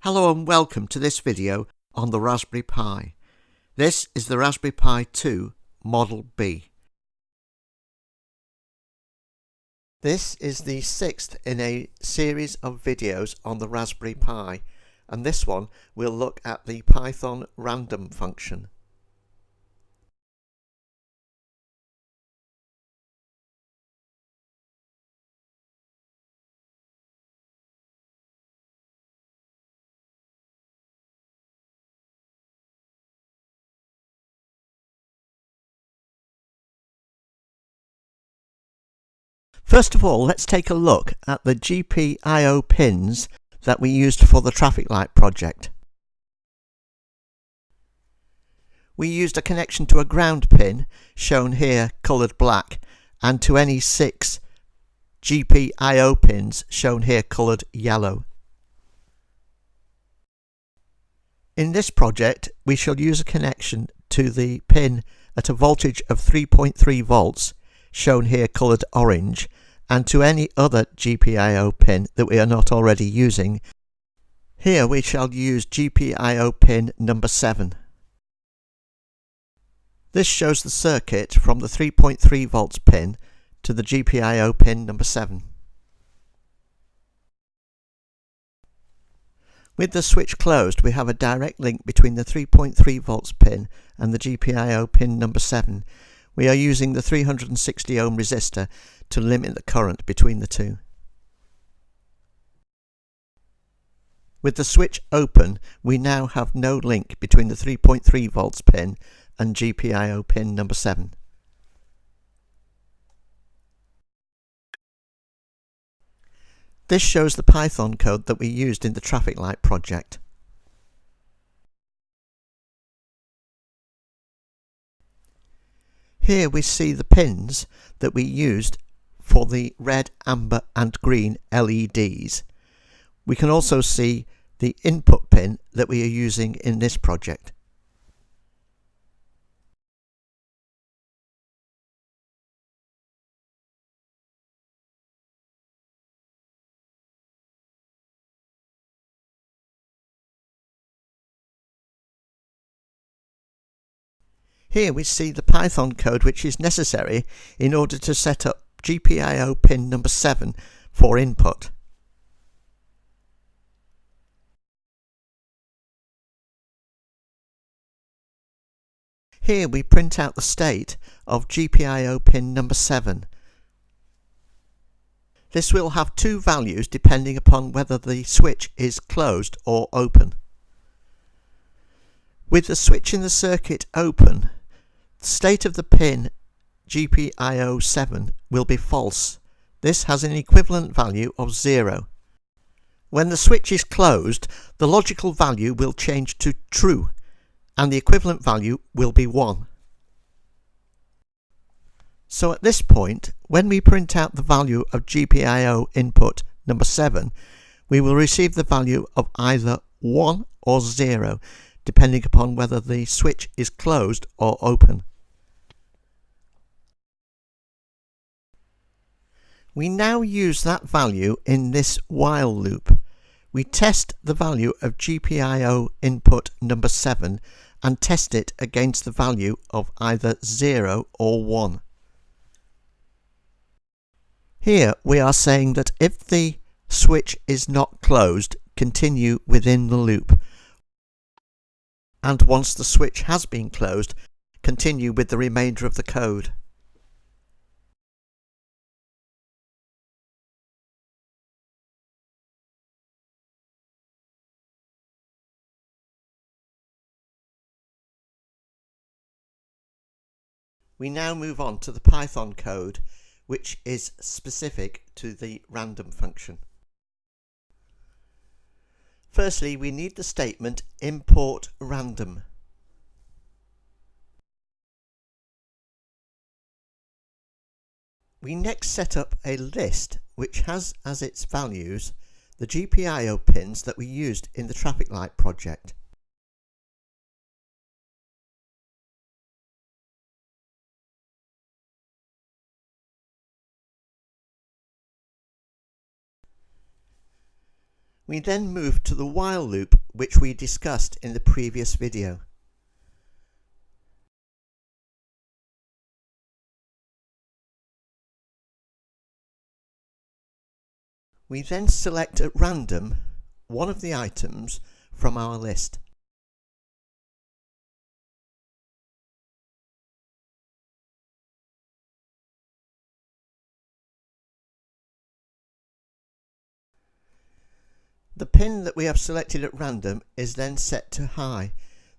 Hello and welcome to this video on the Raspberry Pi. This is the Raspberry Pi 2 Model B. This is the sixth in a series of videos on the Raspberry Pi, and this one will look at the Python random function. First of all, let's take a look at the GPIO pins that we used for the traffic light project. We used a connection to a ground pin, shown here coloured black, and to any 6 GPIO pins, shown here coloured yellow. In this project, we shall use a connection to the pin at a voltage of 3.3 volts, shown here coloured orange, and to any other GPIO pin that we are not already using. Here we shall use GPIO pin number 7. This shows the circuit from the 3.3 volts pin to the GPIO pin number 7. With the switch closed, we have a direct link between the 3.3 volts pin and the GPIO pin number 7. We are using the 360 ohm resistor to limit the current between the two. With the switch open, we now have no link between the 3.3 volts pin and GPIO pin number 7. This shows the Python code that we used in the traffic light project. Here we see the pins that we used for the red, amber and green LEDs. We can also see the input pin that we are using in this project. Here we see the Python code which is necessary in order to set up GPIO pin number 7 for input. Here we print out the state of GPIO pin number 7. This will have two values depending upon whether the switch is closed or open. With the switch in the circuit open, the state of the pin GPIO 7 will be false. This has an equivalent value of 0. When the switch is closed, the logical value will change to true, and the equivalent value will be 1. So at this point, when we print out the value of GPIO input number 7, we will receive the value of either 1 or 0, depending upon whether the switch is closed or open. We now use that value in this while loop. We test the value of GPIO input number 7 and test it against the value of either 0 or 1. Here we are saying that if the switch is not closed, continue within the loop, and once the switch has been closed, continue with the remainder of the code. We now move on to the Python code, which is specific to the random function. Firstly, we need the statement import random. We next set up a list which has as its values the GPIO pins that we used in the traffic light project. We then move to the while loop, which we discussed in the previous video. We then select at random one of the items from our list. The pin that we have selected at random is then set to high.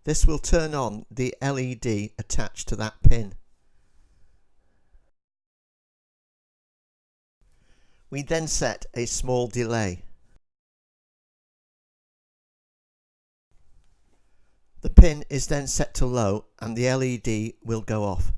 This will turn on the LED attached to that pin. We then set a small delay. The pin is then set to low and the LED will go off.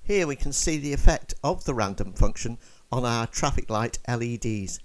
Here we can see the effect of the random function on our traffic light LEDs.